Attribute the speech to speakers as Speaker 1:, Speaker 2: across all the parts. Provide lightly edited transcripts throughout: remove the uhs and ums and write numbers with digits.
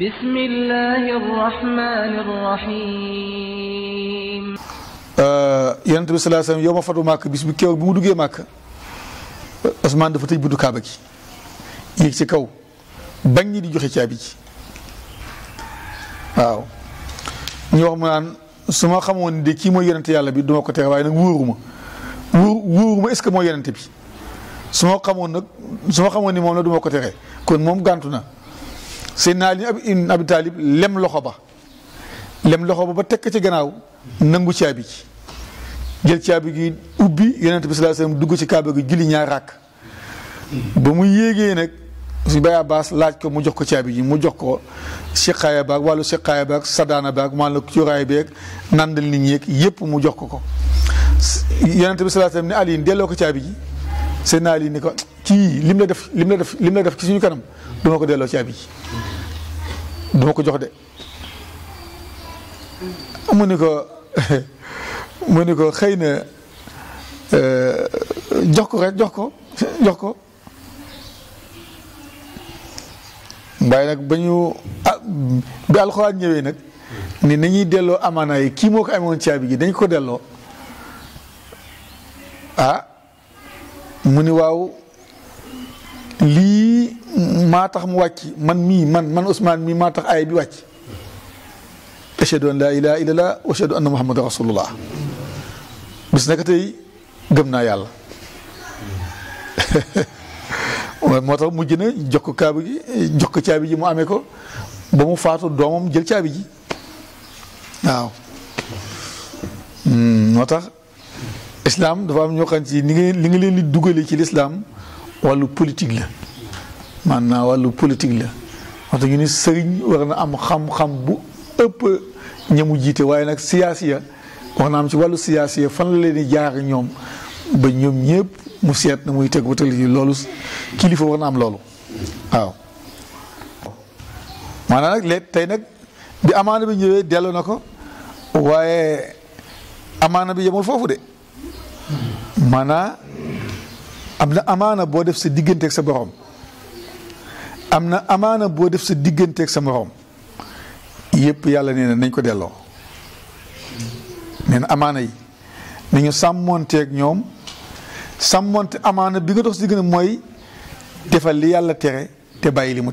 Speaker 1: bismillahi rahmani rahim.
Speaker 2: Yonent bi sallallahu alayhi wa sallam yow ma fatu Màkk bis bu keroog bi mu duggee Màkk Usmaan dafa tëj buntu Kaaba gi yéeg ci kaw bañ ñi di joxe caabi ji waaw ñu wax mu naan su ma xamoon ni de kii mooy yonente yàlla bi duma ko tere waaye nag wóoruma est-ce que mooy yonente bi su ma xamoon ni moom la duma ko tere kon moom gàntu na Seydina Ali ibn Abi Talib lem loxo ba ba tekk ci gannaaw nangu caabi ji jël caabi gi ubbi yonente bi sallallahu alayhi wasallam dugg ci Kaaba gi julli ñaar ràkk ba mu yéegee nag su Baye Abbas laaj ko mu jox ko caabi ji mu jox ko siqaaya baag wàllu siqaaya baag sadaana baag wàllu cuuraay beeg nandal nit ñi yëpp mu jox ko yonente bi sallallahu alayhi wasallam ne Ali delloo ko caabi ji seen Ali ni ko kii lim la def ci suñu kanam duma ko delloo caabi ji duma ko jox de mu ni ko xëy na jox ko rek jox ko waaye nag bi alxuraan ñëwee nag ni nañuy delloo amaana yi kii moo ko amoon caabi ji dañ ko delloo mu ni waaw lii maa tax mu wàcc man Usmaan mii maa tax aaya bi wàcc ashhadu an laa ilaaha illallah wa ashhadu anna muhammadan rasulullah bis naka tey gëm naa yàlla moo tax mujj na jox ko caabi ji mu amee ko ba mu faatu doomam jël caabi ji waaw moo tax islam dafa am ñoo xam ci li nga leen di dugalee ci l'islam wàllu politique la maanaam wàllu politique la moo tax ñu ni sëriñ war na am xam-xam bu ëpp ñamu jiite waaye nag siyaasiya wax na am ci wàllu siyaasiya fan la leen di jaar ñoom ba ñoom ñëpp mu seet na muy teg ba tëgg loolu kilifa war na am loolu waaw. maanaam nag léegi tey nag bi amaana bi ñëwee delloo na ko waaye amaana bi yemul foofu de maanaam am na amaana boo def sa digganteeg sa borom am na amaana boo def sa digganteeg sa morom yëpp yàlla nee na nañ ko delloo nee na amaana yi nañu sàmmonteeg ñoom. sàmmonte amaana bi nga dox si diggante mooy defal li yàlla tere te bàyyi li mu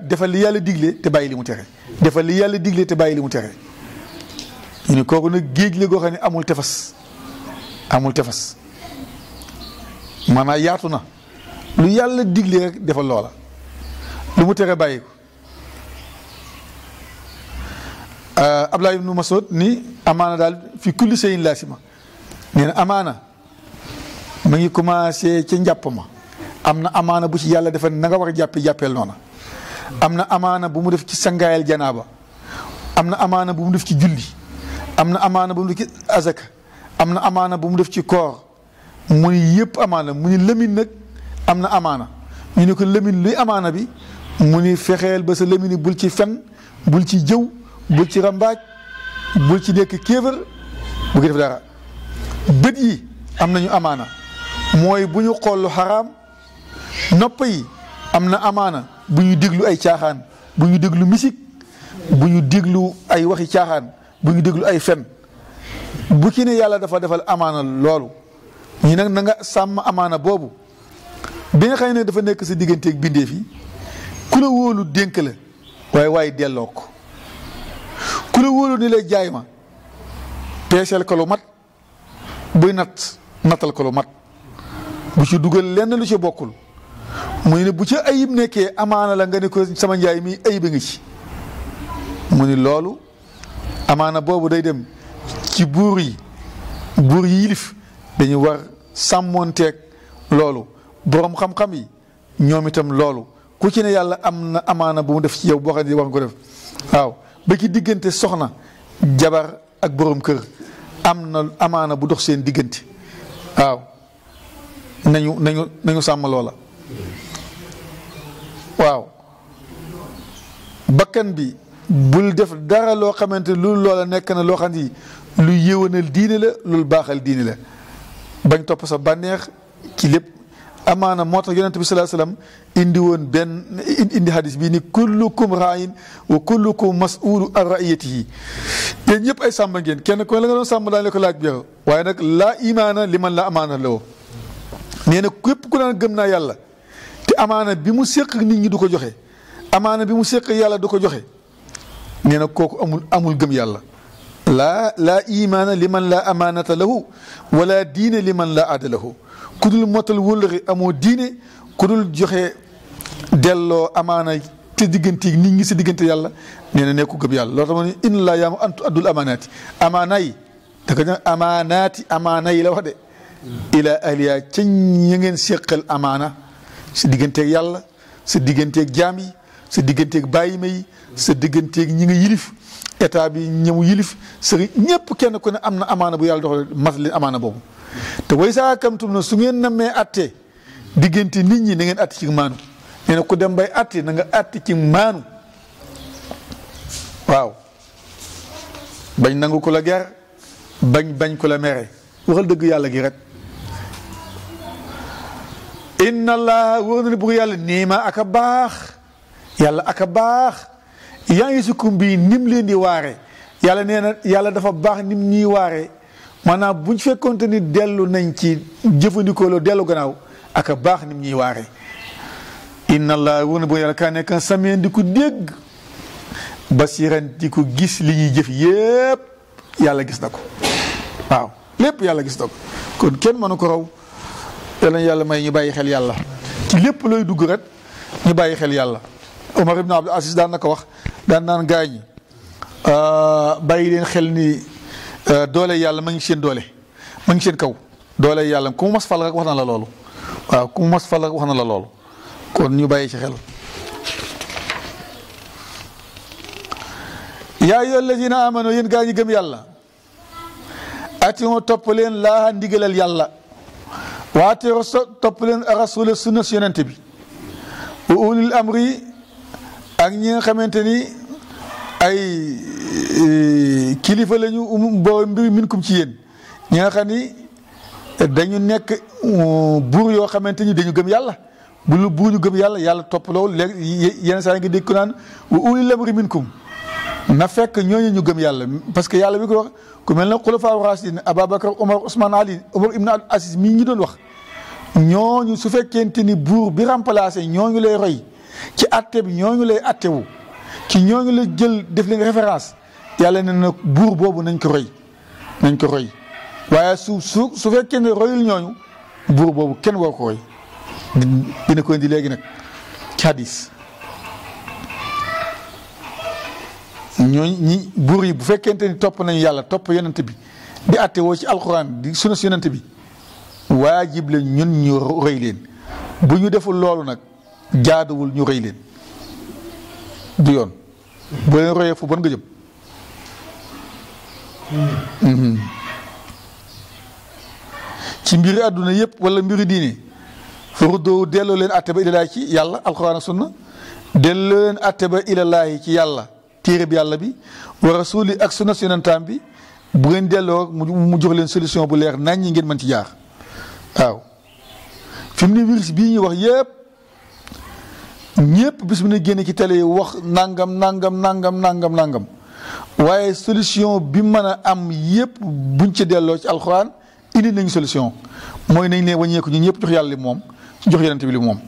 Speaker 2: defal li yàlla digle te bàyyi li mu tere defal li yàlla digle te bàyyi li mu tere ñu ne kooku nag géej la goo xam ne amul tefas maanaam yaatu na lu yàlla digle rek defal loola lu mu tere bàyyi ko Abdullah ibn Mas'ud ni amaana daal fi kulli shay'in laasima nee na amaana ma ngi commencé ca njàpp ma am na amaana bu ci yàlla defal na nga war a jàppeel noona am na amaana bu mu def ci sangaayal janaaba am na amaana bu mu def ci julli am na amaana bu mu def ci azaka am na amaana bu mu def ci koor mu ni yëpp amaana mu ni lëmin nag am na amaana ñu ne ko lëmin luy amaana bi mu ni fexeel ba sa lëmini bul ci fen bul ci jëw bul ci rambaaj bul ci nekk kéefër bu ko def dara bët yi am nañu amaana mooy bu ñu xool lu xaraam nopp yi am na amaana bu ñu déglu ay caaxaan bu ñu déglu misik bu ñu déglu ay waxi caaxaan bu ñu déglu ay fen bu ki ne yàlla dafa defal amaana loolu ñi nag na nga sàmm amaana boobu bi nga xam ne dafa nekk sa digganteeg bindeef yi ku la wóolu dénk la waaye delloo ko ku la wóolu ni lay jaay ma peeseel ko lu mat buy nattal ko lu mat bu ci dugal lenn lu ci bokkul muy ne bu ci ayib nekkee amaana la nga ne ko sama njaay mi ayib a ngi ci mu ni loolu amaana boobu day dem ci buur yi yilif dañu war sàmmoonteeg loolu boroom xam-xam yi ñoom itam loolu ku ci ne yàlla am na amaana bu mu def ci yow boo xam ne war nga ko def waaw ba ci diggante soxna jabar ak boroom kër am na amaana bu dox seen diggante waaw nañu sàmm loola waaw bakkan bi bul def dara loo xamante lu loola nekk na loo xam ni lu yéwénal diine la lu baaxal diine la bañ topp sa bànneex ci lépp amaana moo tax yonent bi sallallahu alayhi wasallam indi woon indi hadis bii ni kullukum ra'in wa kullukum mas'ulu an ra'iyatihi yéen ñëpp ay sàmm ngeen kenn ko la nga doon sàmm daañu la ko laaj bi waaye nag laa imaana li man la amaana la woo nee na képp ku naan gëm naa yàlla te amaana bi mu séq nit ñi du ko joxe amaana bi mu séq yàlla du ko joxe nee na kooku amul gëm yàlla laa imaana li man laa amaanata lahu wala diine li man laa aada lahu ku dul motal wóllëre amoo diine ku dul joxe delloo amaana te diggante nit ñi si diggante yàlla nee na nekku gëm yàlla loolu tax ma ne inna laa yaamu antu addul amaanaati amaana yi da ko amaana yi la wax de ila ahliya ca ña ngeen séqal amaana sa digganteeg yàlla sa digganteeg jaam yi sa digganteeg bàyyi ma yi sa digganteeg ñi nga yilif état bi ñëmu yilif sëriñ ñëpp kenn ku ne am na amaana bu yàlla doxal mat leen amaana boobu te way saa kamtum na su ngeen nammee attee diggante nit ñi na ngeen atti ci maanu nee na ku dem bay atti na nga atti ci maanu waaw bañ nangu ko la ger bañ ko la mere waxal dëgg yàlla gi rek inna allah wóor na ne bugg yàlla niima ak a baax yàlla ak a baax yaa ngi sukkum bii nim leen di waare yàlla nee na yàlla dafa baax nim ñuy waare maanaam buñ fekkonte ni dellu nañ ci jëfandikoo loo dellu gannaaw ak a baax nim ñuy waare inna allah wóor na bugg yàlla kaa nekk sameen di ko dégg basiran di ko gis li ñuy jëf yépp yàlla gis na ko waaw lépp yàlla gis na ko kon kenn mënu ko raw yàlla may ñu bàyyi xel yàlla ci lépp looy dugg rek ñu bàyyi xel yàlla Omar ibn Abdul Aziz daan na ko wax daan naan gaañi bàyyi leen xel ni doole yàlla ma ngi seen doole ma ngi seen kaw doole yàlla ku mu mas fal rek wax na la loolu waaw ku mu mas fal rek wax na la loolu kon ñu bàyyi ci xel yaa ayyuha allazina amanu yéen gaa ñi gëm yàlla atimoo topp leen laa ndigalal yàlla waate topp leen rasula sunna si yonente bi wa ulil amri ak ñi nga xamante ni ay kilifa lañu boo mbir minkum ci yéen ñi nga xam ni dañu nekk buur yoo xamante ni dañu gëm yàlla bu lu buur ñu gëm yàlla yàlla topp loolu léegi yenn saa yi nga dégg ko naan wa ulil amri minkum na fekk ñooñu ñu gëm yàlla parce que yàlla bi ko wax ku mel ne xulafaa raashidin Ababacar Omar Ousmane Ali Omar ibn Abdul Aziz mii ñi doon wax ñooñu su fekkente ni buur bi remplacé ñooñu lay roy ci atte bi ñooñu lay attewu ci ñooñu la jël def leen référence yàlla ne na buur boobu nañ ko roy waaye su fekkee ne royul ñooñu buur boobu kenn war ko roy dina ko indi léegi nag ci hadis ñooñu ñi buur yi bu fekkente ni topp nañu yàlla topp yonent bi di atte woo ci alxuraan di sunna si yonent bi waajib la ñun ñu rëy leen bu ñu deful loolu nag jaaduwul ñu rëy leen du yoon boo leen royee fu bon nga jëm ci mbiri àdduna yëpp wala mbiri diine faruddoo delloo leen atte ba ilalaahi ci yàlla alxuraan ak sunna delloo leen atte ba ilalaahi ci yàlla téere bi yàlla bi wa rasuli ak sunna si yonentam bi bu ngeen delloo mu jox leen solution bu leer nañ ñi ngeen mën ci jaar waaw fi mu ne virus bii ñuy wax yëpp ñëpp bis bu ne génne ci télé yi wax nangam waaye solution bi mën a am yëpp buñ ci delloo ci alxuraan indi nañu solution mooy nañ leen wàññeeku ñun ñëpp jox yàlla li moom jox yonent bi li moom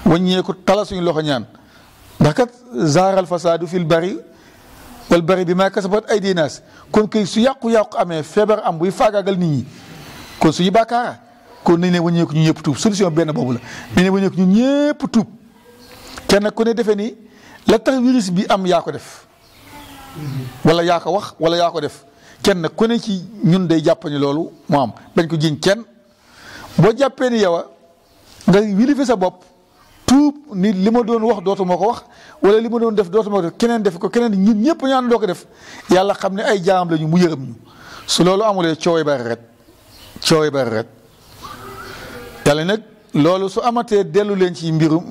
Speaker 2: wàññeeku tala suñu loxo ñaan ndax kat zaaral fasaadu fil bari wal bari bi maa kasabat aydi naas kon kay su yàqu-yàqu amee feebar am buy faagaagal nit ñi kon suñu bàkkaara kon nañ leen wàññeeku ñu ñëpp tuub solution benn boobu la nañ leen wàññeeku ñu ñëpp tuub kenn ku ne defee ni la tax virus bi am yaa ko def wala yaa ko wax wala yaa ko def kenn ku ne ci ñun day jàpp ni loolu moo am bañ ko jiñ kenn boo jàppee ni yow nga wilifi sa bopp tuub ni li ma doon wax dootuma ko wax wala li ma doon def dootuma ko def keneen def ko keneen ñun ñëpp ñaan doo ko def yàlla xam ne ay jaam lañu mu yërëm ñu su loolu amulee coowee bari ret yàlla nag loolu su amatee dellu leen ci mbirum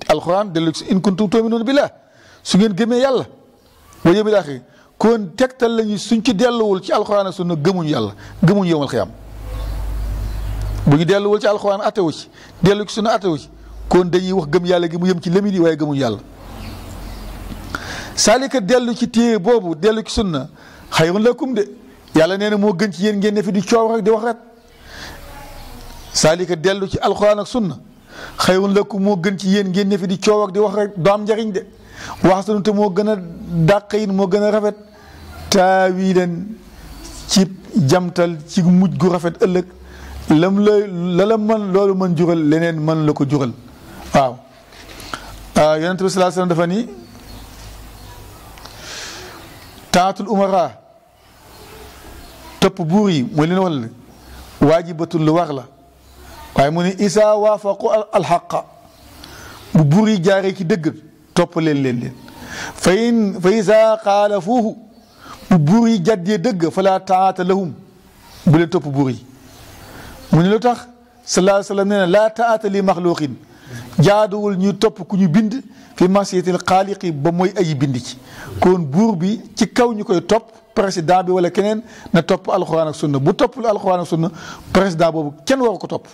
Speaker 2: alxuraan dellu ci in kuntum tu'minuuna billaah su ngeen gëmee yàlla wal yawmil aaxir kon tegtal lañu suñ ci delluwul ci alxuraan ak sunna gëmuñu yàlla gëmuñu yawmal xiyaam bu ñu delluwul ci alxuraan attewu ci dellu ci sunna attewu ci kon dañuy wax gëm yàlla gi mu yëm ci lëmi di waaye gëmuñ yàlla saalika dellu ci téere boobu dellu ci sunna xayrun lakum de yàlla nee na moo gën ci yéen ngeen ne fi di coow rek di wax rek saalika dellu ci alxuraan ak sunna xayrun lakum moo gën ci yéen ngeen ne fi di coow ak di wax rek doo am njariñ de wax sunu te moo gën a dàq yin moo gën a rafet taawilan ci jamtal ci mujj gu rafet ëllëg lam la mën loolu mën jural leneen mën la ko jural waaw yonent bi sallallahu alayhi wasallam dafa ni taatul umara topp buur yi mooy leen wala waajibatul lu war la waaye mu ne isa waafaqu alxaqa bu buur yi jaaree ci dëgg topp leen fa isa xaalafuuhu bu buur yi jàddee dëgg fala taata lahum bu leen topp buur yi mu ne lu tax sallallahu alayhi wa sallam nee na laa taata li maxluqin jaaduwul ñu topp ku ñu bind fi masiyatil xaaliqi ba mooy ayi bind ci kon buur bi ci kaw ñu koy topp président bi wala keneen na topp alxuraan ak sunna bu toppul alxuraan ak sunna président boobu kenn waru ko topp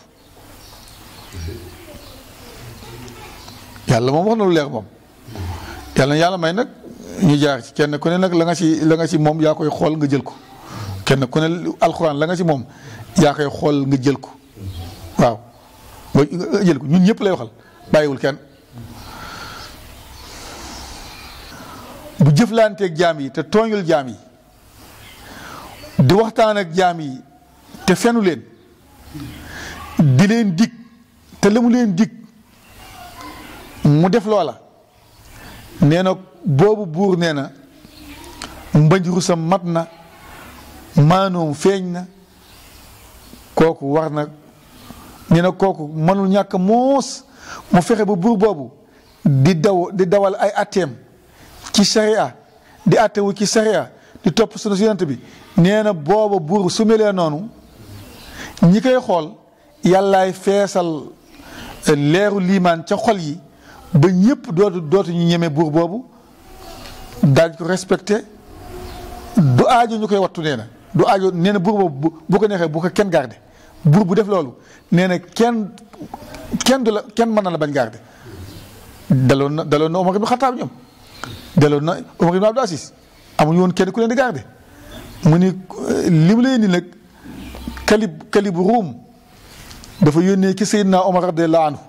Speaker 2: yàlla moom wax na lu leer moom yàlla may nag ñu jaar ci kenn ku ne nag la nga ci moom yaa koy xool nga jël ko kenn ku ne alxuraan la nga ci moom yaa koy xool nga jël ko waaw nga jël ko ñun ñëpp lay waxal bàyyiwul kenn bu jëflanteeg jaam yi te tooñul jaam yi di waxtaan ak jaam yi te fenu leen di leen dig te la mu leen dig mu def loola nee na boobu buur nee na mbañ rusam mat na maanoom feeñ na kooku war na nee na kooku mënul ñàkk moos mu fexe ba buur boobu di dawal ay atteem ci sharia di attewu ci sharia di topp sunu yonent bi nee na booba buur su melee noonu ñi koy xool yàllaay feesal leeru liimaan ca xol yi ba ñëpp dootu ñu ñeme buur boobu daal ko respecté du aajo ñu koy wattu nee na du aajo nee na buur boobu bu ko neexee bu ko kenn garde buur bu def loolu nee na kenn mën na la bañ garde daloon na Omar ibn Khattab ñoom daloon na Omar ibn Abdul Aziz amuñu woon kenn ku leen di garde mu ni li mu leen ni nag kalibu ruum dafa yónnee ci Seydina Omar radiyallahu anhu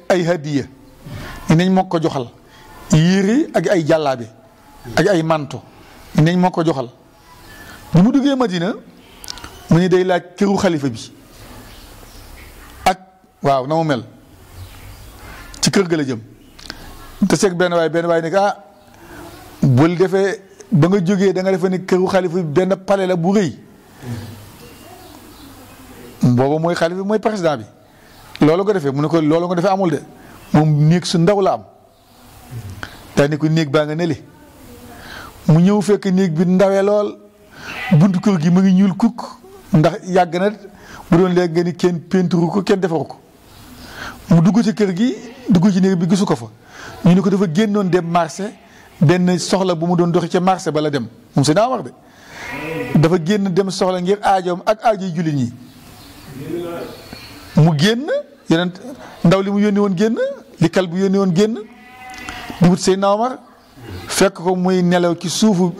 Speaker 2: ay hadiya nañ moo ko joxal yére ak ay jàllaabe ak ay manto nañ moo ko joxal bu mu duggee Madina mu ni day laaj këru xalifa bi ak waaw na mu mel ci kër ga la jëm te seeg benn waay ne ah bul defee ba nga jógee da nga defee ni këru xalifa bi benn palais la bu rëy booba mooy xalifa bi mooy président bi loolu nga defee mu ne ko loolu nga defee amul de moom néeg su ndaw la am daa ne ko néeg baa nga nele mu ñëw fekk néeg bi ndawee lool buntu kër gi mu ngi ñuul kukk ndax yàgg na bu doon léegi nga ni kenn peinturu ko kenn defaru ko mu dugg ci kër gi dugg ci néeg bi gisu ko fa ñu ne ko dafa génnoon dem marché benn soxla bu mu doon doxi ca marché ba la dem moom si daa wax de dafa génn dem soxla ngir aajoom ak aajoy jullit ñi mu génn yeneen ndaw li mu yónni woon génn li kal bu yónni woon génn di wut Seydina Omar fekk ko muy nelaw ci suufu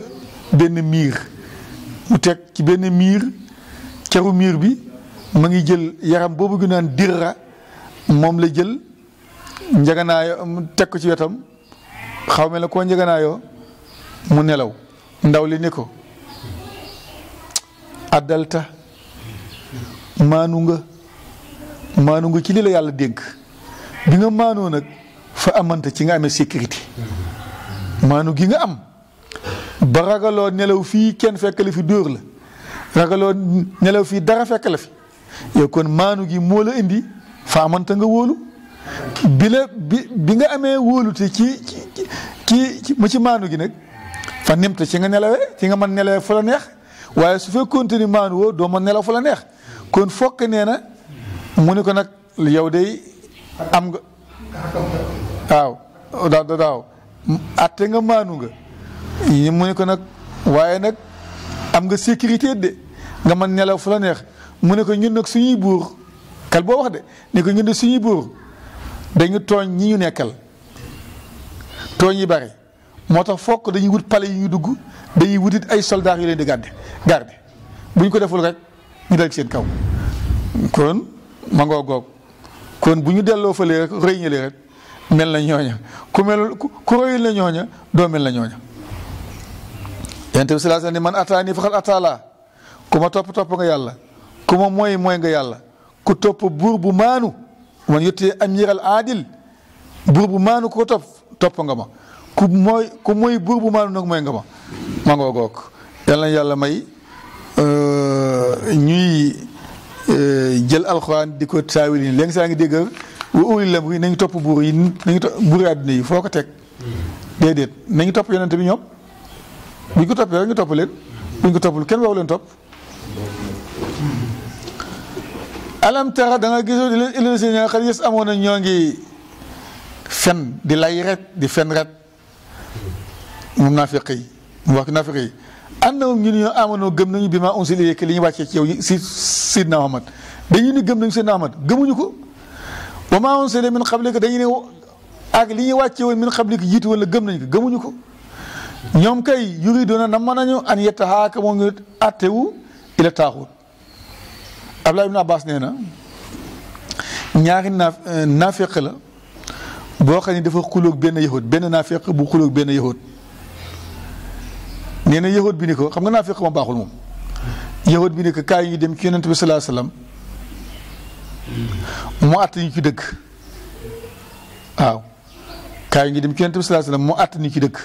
Speaker 2: benn miir mu teg ci benn miir keru miir bi ma ngi jël yaram boobu gi naan dirra moom la jël njaganaayoo teg ko ci wetam xaw mel ne koo njaganaayoo mu nelaw ndaw li ni ko addalta maanu nga ci li la yàlla dénk bi nga maanoo nag fa amanta ci nga amee sécurité maanu gi nga am ba ragaloo nelaw fii kenn fekk la fi dóor la ragaloo nelaw fii dara fekk la fi yow kon maanu gi moo la indi fa amanta nga wóolu bi nga amee wóolute ci maanu gi nag fa nimte ci nga nelawee ci nga mën nelawee fu la neex waaye su fekkoonte ni maanu woo doo mën nelaw fu la neex kon fokk nee na mu ne ko nag yow day am nga daaw atte nga maanu nga mu ne ko nag waaye nag am nga sécurité de nga mën nelaw fu la neex mu ne ko ñun nag suñuy buur kal boo wax de ne ko ñun nag suñuy buur dañu tooñ ñi ñu nekkal tooñ yi bari moo tax fokk dañuy wut pale yu ñu dugg dañuy wutit ay soldats yu leen di garde bu ñu ko deful rek ñu dal ci seen kaw kon ma ngoo goog kon bu ñu delloo fële rek rëy ñële rek mel na ñooña ku rëyul na ñooña doo mel na ñooña yonent bi sallallahu alayhi wasallam ni man ataani faxal ataala ku ma topp nga yàlla ku ma mooy nga yàlla ku topp buur bu maanu man yottee amiral aadil buur bu maanu ku ko topp nga ma ku mooy buur bu maanu nag mooy nga ma ngoo goog yàlla na yàlla may ñuy jël alxuraan di ko taawil yi léegi saa ngi dégg wa ulil amri nañu topp buur yi nañu topp buuri àdduna yi foo ko teg déedéet nañu topp yonent bi ñoom buñ ko toppee rek ñu topp leen buñ ko toppul kenn waru leen topp alam tara da nga gisoo di leen ilal seen ñaa xam yes amoon na ñoo ngi fen di lay ret di fen ret moom naafiq yi mu wax naafiq yi annahum ñu ñoo amanoo gëm nañu bi ma unzila ilayka li ñu wàccee ci yow si Sidna Muhammad dañu ni gëm nañu Sidna Muhammad gëmuñu ko wa ma unzila min qablika dañu ne ak li ñu wàcce woon min qablika jiitu woon la gëm nañu ko gëmuñu ko ñoom kay yuriduuna na mën nañu an yatahaakamu ngi attewu ila taaxut Abdullah ibn Abbas nee na ñaari naafiq la boo xam ne dafa xulóog benn yahud benn naafiq bu xulóog benn yahud nee na yahud bi ni ko xam nga naafiq ma baaxul moom yahud bi ni ko kaay ñu dem ci yonent bi sallallahu alayhi wasallam mu àtt ñu ci dëgg waaw kaay ñu dem ci yonent bi sallallahu alayhi wasallam mu àtt ñu ci dëgg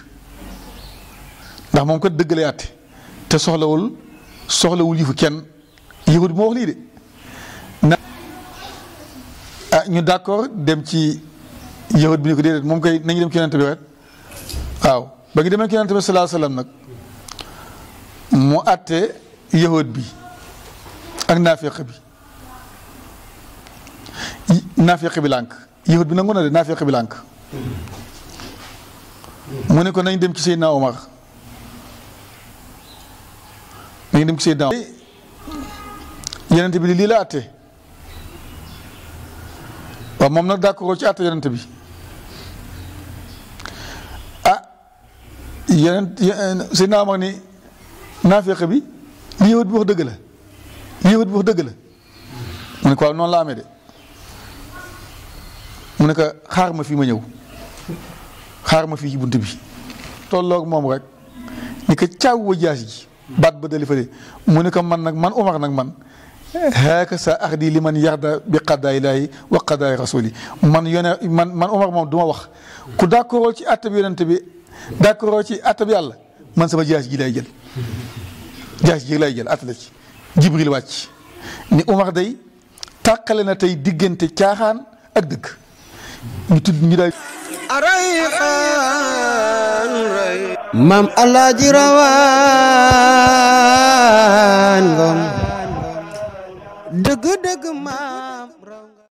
Speaker 2: ndax moom kat dëgg lay àtte te soxlawul yifu kenn yahud bi moo wax lii de ñu d'accord dem ci yahud bi ni ko déedéet moom kay nañu dem ci yonent bi rek waaw ba ngi demee ci yonent bi sallallahu alayhi wasallam nag mu àtte yahud bi ak naafiq bi lànk yahud bi nangu na de naafiq bi lànk mu ne ko nañ dem ci Seydina Omar nañ dem ci Seydina Omar yonent bi lii la àtte waaw moom nag d'accord ci àtte yonent bi Seydina Omar ni naafiq bi li yahud bi wax dëgg la mu ne ko waaw noonu la amee de mu ne ko xaar ma fii ma ñëw xaar ma fii ci bunt bi tolloog moom rek ni ko caaw wa jaas ji baat ba dali fële mu ne ko man Omar nag man haaka sa axdi li man yarda bi qadaay laahi wa qadaay rasuli man Omar moom du ma wax ku d'accord ci àtte bi yonent bi d'accord ci àtte bi yàlla man sama jaas ji lay jël àtte la ci Jibril wàcc ni Omar day tàqale na tey diggante caaxaan ak dëgg ñu day
Speaker 1: maam Alaaji Rawaan Ngom dëgg maam